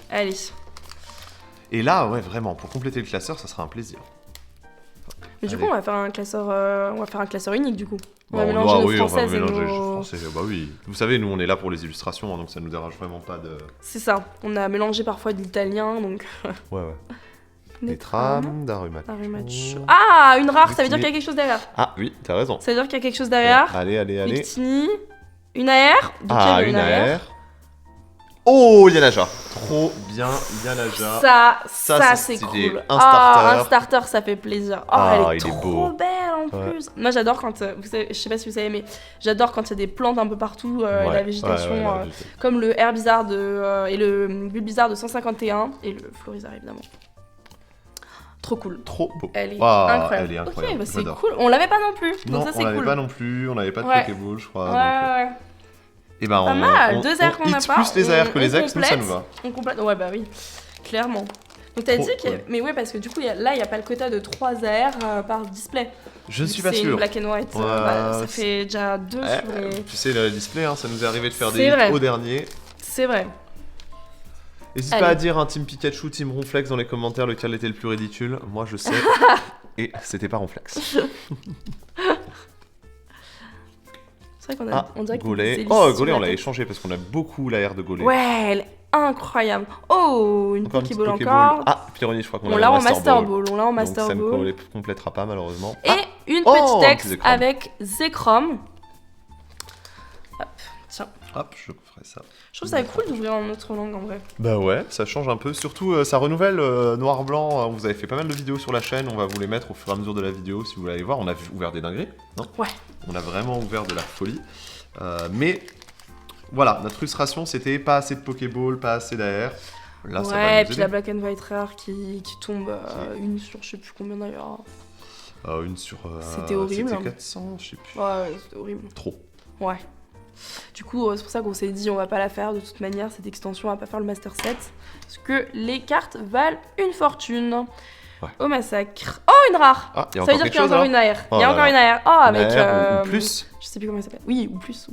Speaker 2: Allez.
Speaker 1: Et là, ouais, vraiment, pour compléter le classeur, ça sera un plaisir.
Speaker 2: Mais du
Speaker 1: Allez.
Speaker 2: coup, on va faire un classeur unique du coup. On va
Speaker 1: Bon,
Speaker 2: mélanger nos
Speaker 1: oui, on va
Speaker 2: françaises et
Speaker 1: mélanger
Speaker 2: nos...
Speaker 1: le français. Bah oui. Vous savez, nous, on est là pour les illustrations, hein, donc ça nous dérange vraiment pas de...
Speaker 2: C'est ça. On a mélangé parfois de l'italien, donc...
Speaker 1: Ouais, ouais.
Speaker 2: Des
Speaker 1: Des trams, d'Arumacho.
Speaker 2: Ah, une rare, ça veut dire
Speaker 1: Victini.
Speaker 2: qu'il y a quelque chose derrière.
Speaker 1: Ah oui, t'as raison.
Speaker 2: Ça veut dire qu'il y a quelque chose derrière.
Speaker 1: Allez, allez, allez.
Speaker 2: Victini. Une AR. Donc, il y
Speaker 1: Ah,
Speaker 2: avait
Speaker 1: une AR. Oh, Yanaja. Trop bien, Yanaja.
Speaker 2: Ça c'est
Speaker 1: stylé.
Speaker 2: cool.
Speaker 1: Un
Speaker 2: Ah,
Speaker 1: starter.
Speaker 2: un starter, ça fait plaisir. Oh,
Speaker 1: Ah,
Speaker 2: elle est
Speaker 1: il est
Speaker 2: trop
Speaker 1: beau.
Speaker 2: belle en
Speaker 1: Ouais.
Speaker 2: plus. Moi, j'adore quand, vous savez, je sais pas si vous savez, mais j'adore quand il y a des plantes un peu partout, et la végétation,
Speaker 1: ouais, la végétation.
Speaker 2: comme le Air Bizarre et le Bulle Bizarre de 151 et le Florizarre évidemment. Trop cool.
Speaker 1: Trop beau.
Speaker 2: Elle est
Speaker 1: Waouh,
Speaker 2: incroyable.
Speaker 1: Elle est incroyable.
Speaker 2: Ok, bah c'est
Speaker 1: J'adore.
Speaker 2: cool. On l'avait pas non plus.
Speaker 1: Non,
Speaker 2: donc ça
Speaker 1: on
Speaker 2: c'est
Speaker 1: l'avait
Speaker 2: cool.
Speaker 1: pas non plus. On n'avait pas de
Speaker 2: Ouais.
Speaker 1: Pokéball, je crois.
Speaker 2: Ouais,
Speaker 1: donc,
Speaker 2: ouais, ouais.
Speaker 1: Et ben,
Speaker 2: Pas mal. Deux airs qu'on
Speaker 1: hit
Speaker 2: n'a pas.
Speaker 1: plus les airs que les ex, nous ça
Speaker 2: complète.
Speaker 1: nous va.
Speaker 2: On complète. Ouais, bah oui. Clairement. Donc t'as
Speaker 1: Trop
Speaker 2: dit qu'il y a...
Speaker 1: cool.
Speaker 2: Mais ouais, parce que du coup, là, il n'y a pas le quota de 3 AR par display.
Speaker 1: Je ne
Speaker 2: Vu
Speaker 1: suis
Speaker 2: que
Speaker 1: pas
Speaker 2: c'est une
Speaker 1: sûr.
Speaker 2: black and white.
Speaker 1: Ouais,
Speaker 2: Ça fait déjà 2 sur les...
Speaker 1: Tu sais, le display, hein, ça nous est arrivé de faire
Speaker 2: C'est
Speaker 1: des
Speaker 2: vrai.
Speaker 1: hits au dernier.
Speaker 2: C'est vrai.
Speaker 1: N'hésite
Speaker 2: Allez.
Speaker 1: pas à dire un Team Pikachu, Team Ronflex dans les commentaires lequel était le plus ridicule. Moi, je sais. Et c'était pas Ronflex.
Speaker 2: C'est vrai qu'on a...
Speaker 1: Ah,
Speaker 2: on dirait que
Speaker 1: Gaulet.
Speaker 2: c'est
Speaker 1: Oh,
Speaker 2: lisse
Speaker 1: Gaulet,
Speaker 2: sur
Speaker 1: on
Speaker 2: la
Speaker 1: l'a
Speaker 2: tête.
Speaker 1: échangé parce qu'on a beaucoup l'AR de Gaulet.
Speaker 2: Ouais, elle est incroyable. Oh, une
Speaker 1: Encore une petite
Speaker 2: Pokéball
Speaker 1: Pokéball.
Speaker 2: encore.
Speaker 1: Ah, Pyrrhonic, je crois qu'on
Speaker 2: On
Speaker 1: l'a
Speaker 2: l'a
Speaker 1: en
Speaker 2: en Master Ball. On l'a en
Speaker 1: Donc
Speaker 2: Master
Speaker 1: ça ne
Speaker 2: Ball.
Speaker 1: complétera pas, malheureusement.
Speaker 2: Et
Speaker 1: Ah,
Speaker 2: une
Speaker 1: Oh,
Speaker 2: petite
Speaker 1: un
Speaker 2: ex
Speaker 1: petit Zekrom.
Speaker 2: avec Zekrom. Hop, tiens.
Speaker 1: hop, je ferai ça.
Speaker 2: Je trouve ça cool d'ouvrir en autre langue en vrai.
Speaker 1: Bah ouais, ça change un peu. Surtout, ça renouvelle noir-blanc. Vous avez fait pas mal de vidéos sur la chaîne. On va vous les mettre au fur et à mesure de la vidéo si vous voulez aller voir. On a ouvert des dingueries, non?
Speaker 2: Ouais.
Speaker 1: On a vraiment ouvert de la folie. Mais voilà, notre frustration, c'était pas assez de Pokéball, pas assez d'AR. Là, ça va
Speaker 2: Ouais, et
Speaker 1: nous
Speaker 2: puis
Speaker 1: aider.
Speaker 2: la Black and White rare qui tombe une sur je sais plus combien d'ailleurs.
Speaker 1: Une sur...
Speaker 2: C'était horrible,
Speaker 1: C'était
Speaker 2: hein.
Speaker 1: 400, je sais plus.
Speaker 2: Ouais, c'était horrible.
Speaker 1: Trop.
Speaker 2: Ouais. Du coup, c'est pour ça qu'on s'est dit on va pas la faire de toute manière, cette extension, on va pas faire le Master 7. Parce que les cartes valent une fortune.
Speaker 1: Ouais.
Speaker 2: Au massacre. Oh, une rare!
Speaker 1: Ah, il y a
Speaker 2: Ça veut
Speaker 1: encore
Speaker 2: dire
Speaker 1: quelque
Speaker 2: qu'il y a
Speaker 1: chose,
Speaker 2: encore
Speaker 1: là
Speaker 2: une AR.
Speaker 1: Oh
Speaker 2: Il y a
Speaker 1: là
Speaker 2: encore
Speaker 1: là.
Speaker 2: une AR. Oh, avec.
Speaker 1: Une AR ou plus.
Speaker 2: Je sais plus comment il s'appelle. Oui, ou plus.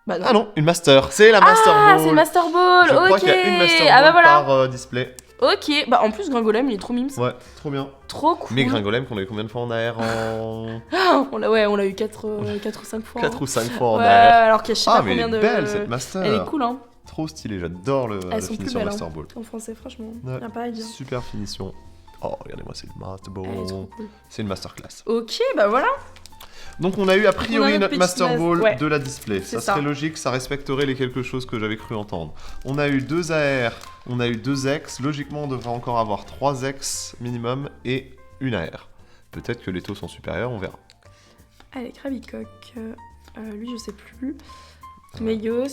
Speaker 2: Bah non.
Speaker 1: Ah non, une Master. C'est la Master Ball.
Speaker 2: Ah, c'est le Master Ball,
Speaker 1: Je
Speaker 2: ok.
Speaker 1: crois qu'il y a une Master Ball
Speaker 2: Ah bah voilà.
Speaker 1: par display.
Speaker 2: Ok, bah en plus Gringolem il est trop mimes.
Speaker 1: Ouais, trop bien.
Speaker 2: Trop cool.
Speaker 1: Mais Gringolem, qu'on a eu combien de fois en AR en...
Speaker 2: on l'a eu 4 ou 5 fois.
Speaker 1: 4 ou 5 fois en
Speaker 2: Ouais,
Speaker 1: AR.
Speaker 2: alors qu'il y a je sais
Speaker 1: Ah,
Speaker 2: pas
Speaker 1: mais elle
Speaker 2: combien
Speaker 1: est
Speaker 2: de.
Speaker 1: belle cette Master.
Speaker 2: Elle est cool hein.
Speaker 1: Trop stylé, j'adore la
Speaker 2: Elles sont plus
Speaker 1: finition
Speaker 2: belles,
Speaker 1: Master Ball.
Speaker 2: En français franchement,
Speaker 1: Ouais.
Speaker 2: y'a pas à dire.
Speaker 1: Super finition. Oh, regardez-moi, c'est le Master Ball.
Speaker 2: Elle est trop cool.
Speaker 1: C'est une Masterclass.
Speaker 2: Ok, bah voilà.
Speaker 1: Donc on a eu a
Speaker 2: On a
Speaker 1: priori
Speaker 2: notre
Speaker 1: notre
Speaker 2: petite
Speaker 1: Master Ball
Speaker 2: ouais.
Speaker 1: de la display.
Speaker 2: C'est
Speaker 1: Ça
Speaker 2: ça.
Speaker 1: serait logique, ça respecterait les quelque chose que j'avais cru entendre. On a eu 2 AR, on a eu 2 ex. Logiquement, on devrait encore avoir 3 ex minimum et une AR. Peut-être que les taux sont supérieurs, on verra.
Speaker 2: Allez, Krabicock. Lui je sais plus. Meios,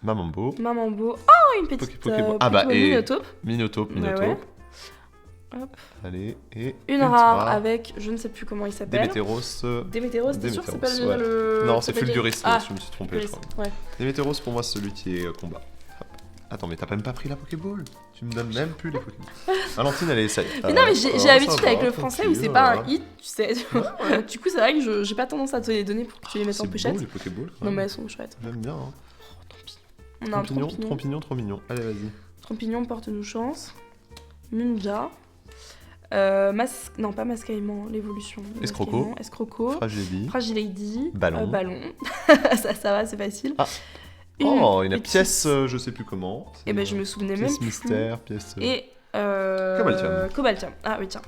Speaker 1: Mamambo,
Speaker 2: Mamambo. Oh, une petite
Speaker 1: Pokéball. Ah bah,
Speaker 2: Pokéball
Speaker 1: et-
Speaker 2: Minotaur.
Speaker 1: Minotaur,
Speaker 2: Ouais,
Speaker 1: Minotaur.
Speaker 2: ouais. Hop.
Speaker 1: Allez, et
Speaker 2: Une rare avec je ne sais plus comment il s'appelle.
Speaker 1: Démétéros.
Speaker 2: Démétéros, t'es sûr que c'est pas
Speaker 1: Démétéros, ouais.
Speaker 2: le.
Speaker 1: Non, c'est
Speaker 2: pas
Speaker 1: Fulguris,
Speaker 2: Ah,
Speaker 1: je me suis trompé, je
Speaker 2: Fulguris,
Speaker 1: crois.
Speaker 2: ouais.
Speaker 1: Démétéros, pour moi, c'est celui qui est combat. Hop. Attends, mais t'as même pas pris la Pokéball. Tu me donnes même plus les Pokémon. Valentine, elle essaye.
Speaker 2: Mais non, mais j'ai
Speaker 1: ça
Speaker 2: l'habitude
Speaker 1: va,
Speaker 2: avec le français où
Speaker 1: tranquille,
Speaker 2: c'est pas un
Speaker 1: voilà.
Speaker 2: hit, tu sais. Du coup, c'est vrai que j'ai pas tendance à te les donner pour que tu les mettes en
Speaker 1: C'est
Speaker 2: pochette.
Speaker 1: beau, les Pokéballs. quand
Speaker 2: Non,
Speaker 1: même.
Speaker 2: mais elles sont chouettes.
Speaker 1: J'aime bien. Hein.
Speaker 2: On a un
Speaker 1: Trompignon,
Speaker 2: Trompignon.
Speaker 1: trompignon, trop mignon. Allez, vas-y.
Speaker 2: Trompignon, porte-nous chance. Ninja. Non, pas Mascaïman, l'évolution.
Speaker 1: Escroco.
Speaker 2: Mascaïman, Escroco.
Speaker 1: Fragile.
Speaker 2: Fragile Lady.
Speaker 1: Ballon.
Speaker 2: Ballon. ça va, c'est facile.
Speaker 1: Ah. Oh, une
Speaker 2: petite-
Speaker 1: pièce, je sais plus comment.
Speaker 2: Eh ben, je me souvenais même
Speaker 1: Pièce
Speaker 2: plus.
Speaker 1: mystère, pièce.
Speaker 2: Et.
Speaker 1: Cobaltium.
Speaker 2: Cobaltium. Ah oui, tiens.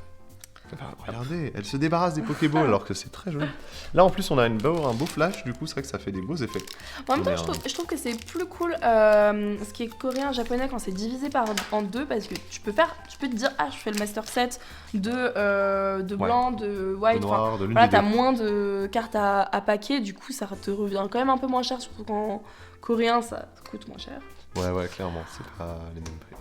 Speaker 1: Enfin, regardez, elle se débarrasse des Pokéballs alors que c'est très joli. Là, en plus, on a un beau flash, du coup, c'est vrai que ça fait des beaux effets.
Speaker 2: En même temps,
Speaker 1: Mais,
Speaker 2: je trouve que c'est plus cool ce qui est coréen, japonais quand c'est divisé en deux parce que tu peux te dire ah je fais le master set de blanc, de white,
Speaker 1: de
Speaker 2: enfin,
Speaker 1: noir, de l'une
Speaker 2: voilà
Speaker 1: des
Speaker 2: t'as
Speaker 1: deux.
Speaker 2: moins de cartes à paquer, du coup ça te revient quand même un peu moins cher, surtout qu'en coréen ça coûte moins cher.
Speaker 1: Ouais, clairement, c'est pas les mêmes prix.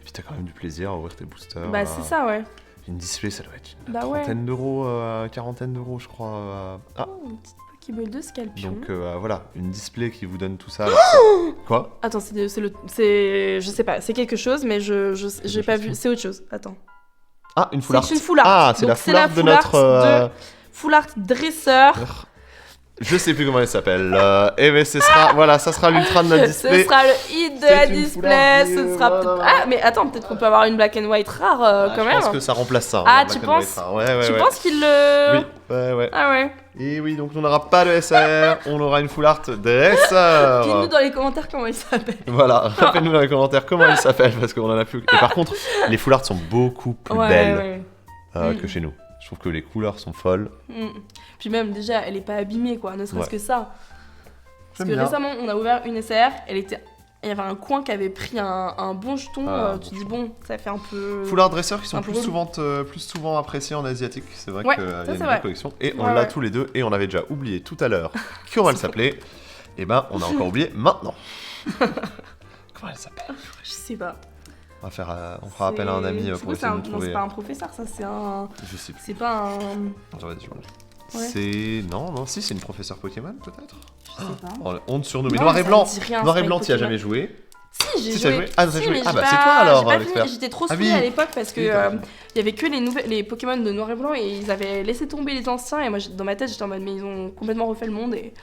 Speaker 1: Et puis t'as quand même du plaisir à ouvrir tes boosters.
Speaker 2: Bah c'est ça ouais.
Speaker 1: Une display, ça doit être une
Speaker 2: Bah ouais.
Speaker 1: trentaine d'euros, quarantaine d'euros, je crois. Ah,
Speaker 2: Oh, une petite Pokéball de Scalpion.
Speaker 1: donc voilà, une display qui vous donne tout ça. alors ça- Quoi?
Speaker 2: Attends, je sais pas, c'est quelque chose mais j'ai pas vu, c'est autre chose. Attends.
Speaker 1: Ah, une full art.
Speaker 2: C'est une full art.
Speaker 1: Ah, c'est
Speaker 2: Donc,
Speaker 1: la full art de notre.
Speaker 2: Full art dresseur.
Speaker 1: Je sais plus comment elle s'appelle. Et ben ce sera, voilà, ça sera l'ultra de notre display.
Speaker 2: Ce sera le hit de
Speaker 1: C'est
Speaker 2: la
Speaker 1: une
Speaker 2: display.
Speaker 1: foularde,
Speaker 2: Ce sera peut-être.
Speaker 1: voilà.
Speaker 2: Ah, mais attends, peut-être qu'on peut avoir une black and white rare quand
Speaker 1: Je
Speaker 2: même.
Speaker 1: pense que ça remplace ça.
Speaker 2: Ah,
Speaker 1: hein,
Speaker 2: tu
Speaker 1: Black and White
Speaker 2: penses
Speaker 1: rare. Ouais, ouais,
Speaker 2: Tu
Speaker 1: ouais.
Speaker 2: penses qu'il le.
Speaker 1: Oui, ouais.
Speaker 2: Ah ouais.
Speaker 1: Et oui, donc on n'aura pas de SR, on aura une full art
Speaker 2: Dites-nous
Speaker 1: dresseur.
Speaker 2: dans les commentaires comment il s'appelle.
Speaker 1: Voilà, rappelez-nous dans les commentaires comment il s'appelle parce qu'on en a plus. Et par contre, les full art sont beaucoup plus belles que chez nous. Je trouve que les couleurs sont folles.
Speaker 2: Puis même déjà, elle est pas abîmée quoi, ne serait-ce que ça. Parce
Speaker 1: J'aime
Speaker 2: que
Speaker 1: bien.
Speaker 2: récemment, on a ouvert une SR, il y avait un coin qui avait pris un bon jeton.
Speaker 1: Ah,
Speaker 2: Tu dis bon, ça fait un peu.
Speaker 1: Full art dresseurs qui sont
Speaker 2: Un peu
Speaker 1: plus souvent appréciés en asiatique. C'est vrai
Speaker 2: Ouais,
Speaker 1: qu'il y a
Speaker 2: ça,
Speaker 1: une
Speaker 2: c'est
Speaker 1: belle
Speaker 2: vrai.
Speaker 1: collection. Et on
Speaker 2: Ouais,
Speaker 1: l'a
Speaker 2: ouais.
Speaker 1: tous les deux. Et on avait déjà oublié tout à l'heure comment elle s'appelait. Et ben, on a encore oublié maintenant. Comment elle s'appelle?
Speaker 2: Je sais pas.
Speaker 1: On fera appel à un ami
Speaker 2: C'est
Speaker 1: pour
Speaker 2: quoi,
Speaker 1: essayer de nous
Speaker 2: Non,
Speaker 1: trouver.
Speaker 2: c'est pas un professeur, ça, c'est un.
Speaker 1: Je sais plus.
Speaker 2: C'est pas un.
Speaker 1: J'aurais dû.
Speaker 2: Ouais.
Speaker 1: C'est. Non, si, c'est une professeure Pokémon peut-être.
Speaker 2: Je sais pas.
Speaker 1: Oh, honte sur nous. Mais
Speaker 2: Non,
Speaker 1: noir
Speaker 2: mais
Speaker 1: et
Speaker 2: ça
Speaker 1: blanc.
Speaker 2: me dit rien,
Speaker 1: Noir
Speaker 2: c'est
Speaker 1: et
Speaker 2: pas
Speaker 1: blanc,
Speaker 2: une
Speaker 1: tu as
Speaker 2: Pokémon.
Speaker 1: jamais joué?
Speaker 2: Si, j'ai
Speaker 1: Si, t'as
Speaker 2: joué.
Speaker 1: joué. Ah, t'as
Speaker 2: Si,
Speaker 1: joué.
Speaker 2: mais
Speaker 1: Ah,
Speaker 2: j'ai
Speaker 1: bah,
Speaker 2: pas-
Speaker 1: c'est toi, alors,
Speaker 2: j'ai pas
Speaker 1: l'expert.
Speaker 2: fini, j'étais trop
Speaker 1: Ah
Speaker 2: saoulée
Speaker 1: oui.
Speaker 2: à l'époque parce que
Speaker 1: Oui, t'as raison.
Speaker 2: il y avait que les Pokémon de noir et blanc et ils avaient laissé tomber les anciens et moi dans ma tête j'étais en mode mais ils ont complètement refait le monde et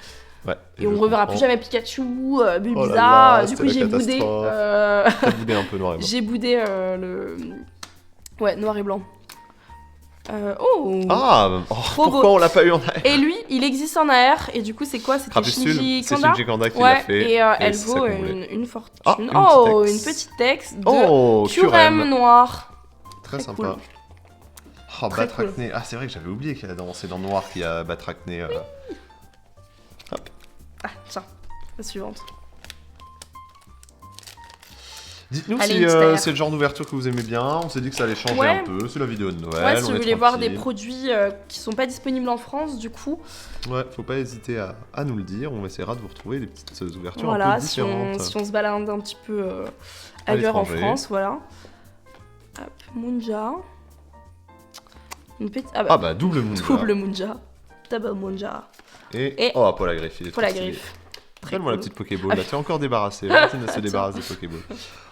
Speaker 1: Ouais.
Speaker 2: on reverra plus jamais Pikachu, Bulbizarre.
Speaker 1: là là,
Speaker 2: Du coup
Speaker 1: c'était
Speaker 2: j'ai
Speaker 1: la
Speaker 2: boudé.
Speaker 1: catastrophe. T'as boudé un peu noir et blanc.
Speaker 2: J'ai boudé le. Ouais, noir et blanc. Oh
Speaker 1: Ah,
Speaker 2: Trop
Speaker 1: pourquoi
Speaker 2: beau.
Speaker 1: on l'a pas eu en AR?
Speaker 2: Et lui, il existe en AR, et du coup, c'est quoi? C'était
Speaker 1: Crapuscule,
Speaker 2: Shinji
Speaker 1: c'est
Speaker 2: Kanda.
Speaker 1: Shinji Kanda qui l'a
Speaker 2: Ouais,
Speaker 1: fait.
Speaker 2: et elle
Speaker 1: c'est ça
Speaker 2: vaut
Speaker 1: qu'on voulait.
Speaker 2: une fortune.
Speaker 1: Ah, une
Speaker 2: Oh,
Speaker 1: petite
Speaker 2: une
Speaker 1: ex.
Speaker 2: petite texte de
Speaker 1: Oh,
Speaker 2: Curem
Speaker 1: Curem.
Speaker 2: noir.
Speaker 1: Très
Speaker 2: Très
Speaker 1: sympa.
Speaker 2: cool.
Speaker 1: Oh,
Speaker 2: Très
Speaker 1: Batracné. Ah, c'est vrai que j'avais oublié qu'il y a c'est dans Noir qu'il y a Batracné.
Speaker 2: Ah, tiens, la suivante.
Speaker 1: Dites-nous
Speaker 2: Allez,
Speaker 1: si
Speaker 2: une petite AR.
Speaker 1: c'est le genre d'ouverture que vous aimez bien. On s'est dit que ça allait changer
Speaker 2: Ouais.
Speaker 1: un peu. C'est la vidéo de Noël.
Speaker 2: Ouais, si
Speaker 1: on
Speaker 2: vous
Speaker 1: est
Speaker 2: voulez voir des
Speaker 1: tranquille.
Speaker 2: produits qui sont pas disponibles en France, du coup,
Speaker 1: Ouais, faut pas hésiter à nous le dire. On essaiera de vous retrouver des petites ouvertures un
Speaker 2: voilà,
Speaker 1: peu
Speaker 2: si on,
Speaker 1: différentes.
Speaker 2: si on se balade un petit peu
Speaker 1: À
Speaker 2: ailleurs en
Speaker 1: l'étranger.
Speaker 2: France, voilà. Hop, Munja. Une petite. Ah
Speaker 1: Ah bah, double Moonja.
Speaker 2: double Munja. Double Munja.
Speaker 1: Et... Oh, Paul la griffe. Il est
Speaker 2: Pour
Speaker 1: trop
Speaker 2: la
Speaker 1: stylé.
Speaker 2: griffe. Très
Speaker 1: Donne-moi la
Speaker 2: cool.
Speaker 1: petite Pokéball. Là, tu es encore débarrassé. Valentine se
Speaker 2: Tiens.
Speaker 1: débarrasse des Pokéballs.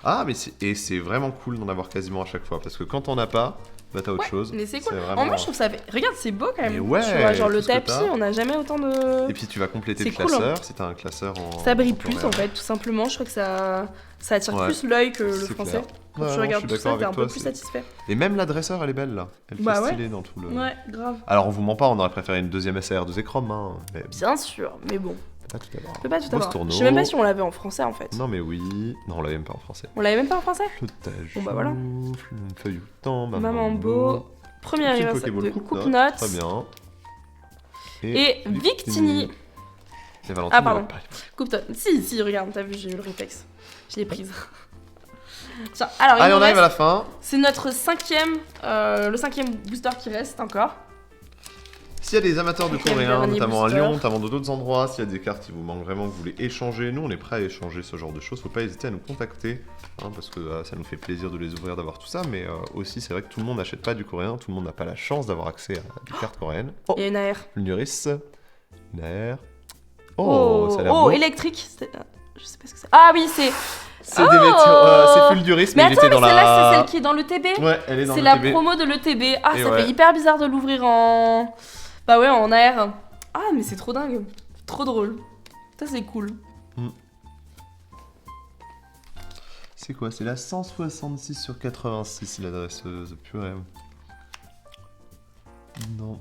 Speaker 1: Ah, mais c'est vraiment cool d'en avoir quasiment à chaque fois. Parce que quand on n'a pas, bah t'as autre chose.
Speaker 2: Mais c'est cool.
Speaker 1: vraiment-
Speaker 2: En moi, je trouve ça fait. Regarde, c'est beau quand même.
Speaker 1: Mais ouais,
Speaker 2: Tu vois, genre le
Speaker 1: tout ce que
Speaker 2: tapis,
Speaker 1: t'as.
Speaker 2: on n'a jamais autant de.
Speaker 1: Et puis tu vas compléter le
Speaker 2: C'est cool,
Speaker 1: classeur. Si t'as un classeur en.
Speaker 2: Ça brille
Speaker 1: en
Speaker 2: plus
Speaker 1: coréen.
Speaker 2: en fait, tout simplement. Je trouve que ça attire
Speaker 1: Ouais.
Speaker 2: plus l'œil que le
Speaker 1: C'est
Speaker 2: français.
Speaker 1: clair.
Speaker 2: Quand
Speaker 1: Ouais,
Speaker 2: tu
Speaker 1: non,
Speaker 2: regardes
Speaker 1: je
Speaker 2: tout
Speaker 1: suis
Speaker 2: ça,
Speaker 1: d'accord
Speaker 2: t'es un
Speaker 1: avec
Speaker 2: peu
Speaker 1: toi,
Speaker 2: plus
Speaker 1: c'est-
Speaker 2: satisfait.
Speaker 1: Et même la dresseur, elle est belle là. Elle fait
Speaker 2: Bah ouais.
Speaker 1: stylé dans tout le.
Speaker 2: Ouais, grave.
Speaker 1: Alors on vous ment pas, on aurait préféré une deuxième SR de Zekrom. Hein, mais
Speaker 2: Bien sûr, mais bon,
Speaker 1: pas tout à l'heure.
Speaker 2: on peut pas tout
Speaker 1: Beau
Speaker 2: avoir.
Speaker 1: Stourneau.
Speaker 2: Je sais même pas si on l'avait en français en fait.
Speaker 1: Non mais oui. Non, on l'avait même pas en français.
Speaker 2: On l'avait même pas en français.
Speaker 1: Le Tajouf,
Speaker 2: Bon, bah voilà.
Speaker 1: Une feuille au temps,
Speaker 2: Maman Beau. Premier
Speaker 1: Petit
Speaker 2: anniversaire
Speaker 1: Pokéball
Speaker 2: de
Speaker 1: Coupe
Speaker 2: Coupe
Speaker 1: Notes,
Speaker 2: Notes.
Speaker 1: Très bien.
Speaker 2: Et Victini.
Speaker 1: Et Valentine
Speaker 2: Ah, pardon.
Speaker 1: ne va pas.
Speaker 2: Coupe Notes. Si, regarde, t'as vu, j'ai eu le réflexe. Je l'ai prise. Tiens, alors il
Speaker 1: Allez,
Speaker 2: nous
Speaker 1: on arrive
Speaker 2: reste-
Speaker 1: à la fin.
Speaker 2: C'est notre le cinquième booster qui reste encore.
Speaker 1: S'il y a des amateurs de
Speaker 2: Quel
Speaker 1: coréen,
Speaker 2: dernier
Speaker 1: notamment à
Speaker 2: booster.
Speaker 1: Lyon, notamment dans d'autres endroits, s'il y a des cartes qui vous manquent vraiment, que vous voulez échanger, nous on est prêts à échanger ce genre de choses. Faut pas hésiter à nous contacter, hein, parce que ça nous fait plaisir de les ouvrir, d'avoir tout ça. Mais aussi, c'est vrai que tout le monde n'achète pas du coréen, tout le monde n'a pas la chance d'avoir accès à des cartes coréennes. Oh,
Speaker 2: Il y a une AR.
Speaker 1: Lunuris, Nair. Oh, ça a l'air beau.
Speaker 2: Électrique. Je sais pas ce que c'est. Ah oui, c'est.
Speaker 1: C'est des c'est Fulguris,
Speaker 2: Mais
Speaker 1: mais il
Speaker 2: attends,
Speaker 1: était
Speaker 2: mais
Speaker 1: dans
Speaker 2: celle-là,
Speaker 1: la.
Speaker 2: c'est celle qui est dans le TB.
Speaker 1: Ouais, elle est dans
Speaker 2: C'est
Speaker 1: le
Speaker 2: la
Speaker 1: TB.
Speaker 2: promo de l'ETB. Ah,
Speaker 1: Et
Speaker 2: ça
Speaker 1: ouais.
Speaker 2: fait hyper bizarre de l'ouvrir en. Bah ouais, en AR. Ah, mais c'est trop dingue. Trop drôle. Ça, c'est cool.
Speaker 1: C'est quoi? C'est la 166 sur 86, l'adresseuse. Purée. Non.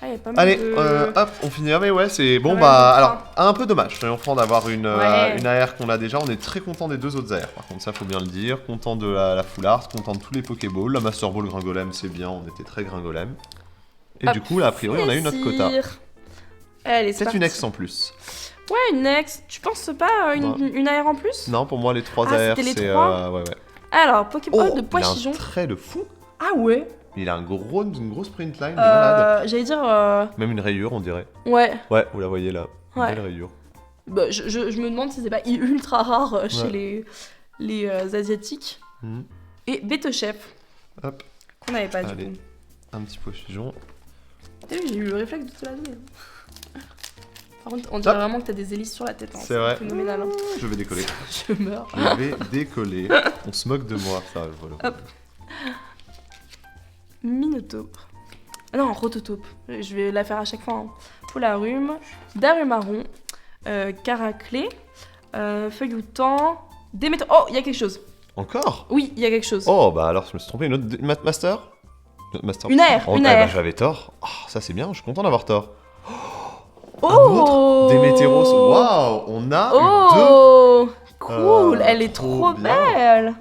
Speaker 2: Ah, il y a pas mal
Speaker 1: Allez,
Speaker 2: de.
Speaker 1: hop, on finira. Mais ouais, c'est bon.
Speaker 2: Ouais,
Speaker 1: Bah,
Speaker 2: bon,
Speaker 1: alors, un peu dommage, soyons d'avoir une
Speaker 2: Ouais.
Speaker 1: AR qu'on a déjà. On est très content des deux autres AR. Par contre, ça, faut bien le dire. Content de la Full Art, content de tous les Pokéballs. La Master Ball Gringolem, c'est bien. On était très Gringolem. Et
Speaker 2: Hop,
Speaker 1: du coup, là, a priori, on a eu notre quota.
Speaker 2: plaisir. Allez, c'est
Speaker 1: Peut-être
Speaker 2: parti.
Speaker 1: une ex en plus.
Speaker 2: Ouais, une ex. Tu penses pas une AR en plus?
Speaker 1: Non, pour moi, les trois
Speaker 2: Ah,
Speaker 1: AR,
Speaker 2: c'était les
Speaker 1: c'est.
Speaker 2: trois
Speaker 1: Ouais.
Speaker 2: Alors, Pokéball de
Speaker 1: il a
Speaker 2: Poichijon.
Speaker 1: un trait de fou.
Speaker 2: Ah ouais.
Speaker 1: Il a une grosse print line de malade.
Speaker 2: J'allais dire.
Speaker 1: Même une rayure, on dirait.
Speaker 2: Ouais.
Speaker 1: Ouais, vous la voyez là. Une
Speaker 2: Ouais.
Speaker 1: belle rayure.
Speaker 2: Bah, je me demande si c'est pas ultra rare chez
Speaker 1: Ouais.
Speaker 2: les Asiatiques.
Speaker 1: Mhm.
Speaker 2: Et Betochef.
Speaker 1: Hop,
Speaker 2: Qu'on n'avait pas
Speaker 1: Allez.
Speaker 2: du coup.
Speaker 1: un petit poichigeon.
Speaker 2: T'as vu, j'ai eu le réflexe de te la donner. Par contre, on dirait
Speaker 1: Hop.
Speaker 2: vraiment que t'as des hélices sur la tête. Hein.
Speaker 1: C'est vrai.
Speaker 2: Phénoménal. Hein.
Speaker 1: Je vais décoller.
Speaker 2: Je meurs.
Speaker 1: Je vais décoller. On se moque de moi, ça, voilà.
Speaker 2: Hop. Minotaur. Ah non, Rototaupe. Je vais la faire à chaque fois. Hein. Polarume, Darumarron, Caraclé, Feuilloutant, Déméter... Oh, il y a quelque chose.
Speaker 1: Encore?
Speaker 2: Oui, il y a quelque chose.
Speaker 1: Oh, bah alors je me suis trompé. Une autre master? Notre master.
Speaker 2: Une aire,
Speaker 1: Oh,
Speaker 2: une
Speaker 1: ah, bah,
Speaker 2: aire.
Speaker 1: j'avais tort. Oh, ça c'est bien, je suis content d'avoir tort. Un
Speaker 2: Oh
Speaker 1: autre Démétéros. Waouh, on a
Speaker 2: Oh cool, elle est
Speaker 1: trop
Speaker 2: trop
Speaker 1: bien.
Speaker 2: belle.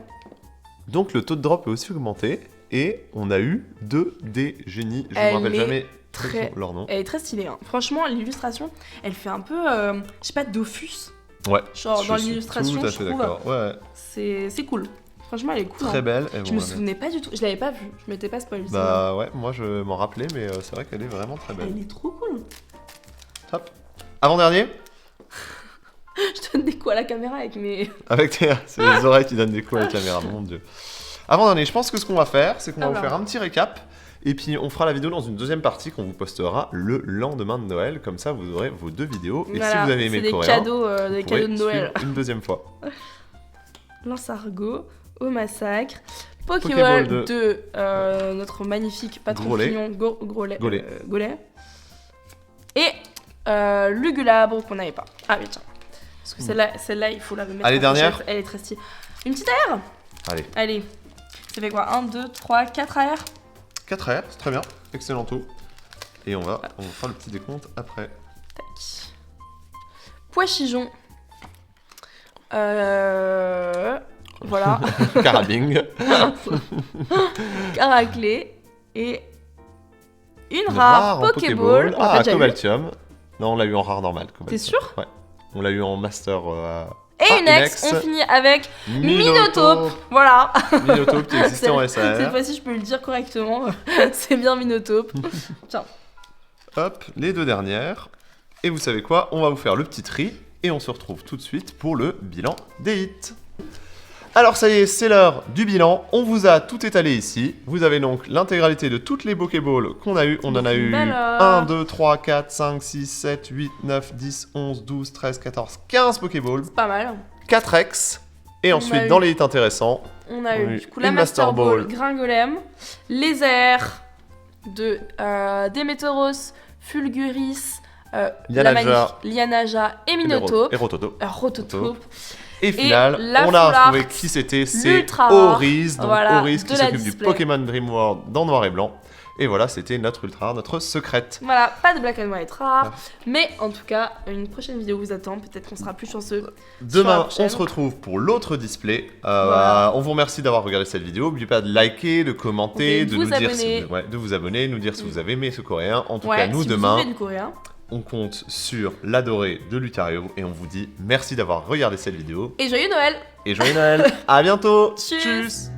Speaker 1: Donc le taux de drop est aussi augmenté. Et on a eu 2 des génies. Je ne me
Speaker 2: Elle
Speaker 1: rappelle
Speaker 2: est
Speaker 1: jamais
Speaker 2: très-
Speaker 1: leur nom.
Speaker 2: Elle est très stylée. Hein. Franchement, l'illustration, elle fait un peu, je sais pas, Dofus.
Speaker 1: Ouais.
Speaker 2: Genre
Speaker 1: je
Speaker 2: dans
Speaker 1: suis
Speaker 2: l'illustration,
Speaker 1: tout à
Speaker 2: je
Speaker 1: fait
Speaker 2: trouve,
Speaker 1: d'accord. Ouais,
Speaker 2: c'est cool. Franchement, elle est cool.
Speaker 1: très
Speaker 2: hein.
Speaker 1: belle. Et
Speaker 2: Je
Speaker 1: bon,
Speaker 2: me
Speaker 1: ouais.
Speaker 2: souvenais pas du tout. Je l'avais pas vue. Je m'étais pas spoilé.
Speaker 1: Bah ouais, moi je m'en rappelais, mais c'est vrai qu'elle est vraiment très belle.
Speaker 2: Elle est trop cool.
Speaker 1: Top. Avant-dernier?
Speaker 2: Je donne des coups à la caméra avec mes.
Speaker 1: Avec c'est les oreilles qui donnent des coups à la caméra, mon dieu. Avant-dernier, je pense que ce qu'on va faire, c'est qu'on va vous
Speaker 2: Alors.
Speaker 1: faire un petit récap. Et puis on fera la vidéo dans une deuxième partie qu'on vous postera le lendemain de Noël. Comme ça, vous aurez vos 2 vidéos. Et
Speaker 2: Voilà,
Speaker 1: si vous avez aimé
Speaker 2: c'est
Speaker 1: le
Speaker 2: des
Speaker 1: coréen,
Speaker 2: cadeaux, des
Speaker 1: vous pourrez
Speaker 2: cadeaux de Noël.
Speaker 1: suivre une deuxième fois.
Speaker 2: Lance-Argot, au massacre,
Speaker 1: Pokéball
Speaker 2: Pokéball de notre magnifique patron
Speaker 1: Grolet.
Speaker 2: Fillon, Grolet.
Speaker 1: Gollet.
Speaker 2: Gollet. Et Lugulabre qu'on n'avait pas. Ah oui, tiens. Parce que celle-là, il faut la remettre.
Speaker 1: Allez,
Speaker 2: en
Speaker 1: dernière.
Speaker 2: pochette. Elle est très stylée. Une petite aire.
Speaker 1: Allez,
Speaker 2: Allez. Ça fait quoi 1, 2, 3, 4 aires.
Speaker 1: 4 airs, c'est très bien. Excellent tout. Et on va faire le petit décompte après.
Speaker 2: Tac. Pois-chigeon. Voilà.
Speaker 1: Carabing.
Speaker 2: Caraclé. Et une
Speaker 1: Une
Speaker 2: rare
Speaker 1: en
Speaker 2: Pokéball. On l'a
Speaker 1: Ah,
Speaker 2: déjà eu.
Speaker 1: Cobaltium. Non, on l'a eu en rare normal. Cobaltium.
Speaker 2: T'es sûr?
Speaker 1: Ouais. On l'a eu en master.
Speaker 2: Et une ex, on finit avec
Speaker 1: Minotaur.
Speaker 2: Minotaur. Voilà.
Speaker 1: Minotaur qui existait en
Speaker 2: Cette
Speaker 1: SAR.
Speaker 2: fois-ci, je peux le dire correctement. C'est bien Minotaur. Tiens.
Speaker 1: Hop, les 2 dernières. Et vous savez quoi? On va vous faire le petit tri. Et on se retrouve tout de suite pour le bilan des hits. Alors ça y est, c'est l'heure du bilan. On vous a tout étalé ici. Vous avez donc l'intégralité de toutes les Pokéballs qu'on a eu. On en a eu
Speaker 2: Belle,
Speaker 1: 1, 2, 3, 4, 5, 6, 7, 8, 9, 10, 11, 12, 13, 14, 15 Pokéballs.
Speaker 2: C'est pas mal.
Speaker 1: 4 ex. Et
Speaker 2: On
Speaker 1: ensuite,
Speaker 2: a eu-
Speaker 1: dans les hits intéressants,
Speaker 2: On a
Speaker 1: On a
Speaker 2: eu
Speaker 1: eu
Speaker 2: du coup la
Speaker 1: une
Speaker 2: Master
Speaker 1: Master
Speaker 2: Ball,
Speaker 1: Ball.
Speaker 2: Gringolem, les airs de Déméteros, Fulguris, la
Speaker 1: Lianaja.
Speaker 2: magnifique Lianaja et Minotaur.
Speaker 1: et Rototo.
Speaker 2: Rototaupe.
Speaker 1: Et final,
Speaker 2: la
Speaker 1: on a
Speaker 2: Foulard,
Speaker 1: retrouvé qui c'était, c'est
Speaker 2: l'Ultra Rare,
Speaker 1: Oriz, donc
Speaker 2: voilà,
Speaker 1: Oriz
Speaker 2: de
Speaker 1: qui
Speaker 2: la
Speaker 1: s'occupe du
Speaker 2: display.
Speaker 1: Pokémon Dream World dans noir et blanc. Et voilà, c'était notre ultra, notre secrète.
Speaker 2: Voilà, pas de black and white rare.
Speaker 1: Ah.
Speaker 2: Mais en tout cas, une prochaine vidéo vous attend. Peut-être qu'on sera plus chanceux.
Speaker 1: Demain,
Speaker 2: prochaine.
Speaker 1: on se retrouve pour l'autre display.
Speaker 2: Voilà.
Speaker 1: On vous remercie d'avoir regardé cette vidéo. N'oubliez pas de liker, de commenter,
Speaker 2: Et
Speaker 1: de
Speaker 2: de
Speaker 1: nous
Speaker 2: vous
Speaker 1: dire
Speaker 2: abonner.
Speaker 1: de vous abonner, nous dire si vous avez aimé ce coréen. En tout
Speaker 2: Ouais,
Speaker 1: cas, nous
Speaker 2: si vous
Speaker 1: demain,
Speaker 2: vivez du coréen.
Speaker 1: on compte sur l'adoré de Lutario et on vous dit merci d'avoir regardé cette vidéo
Speaker 2: Et joyeux Noël.
Speaker 1: et joyeux Noël. À bientôt.
Speaker 2: Tchuss.
Speaker 1: Tchuss.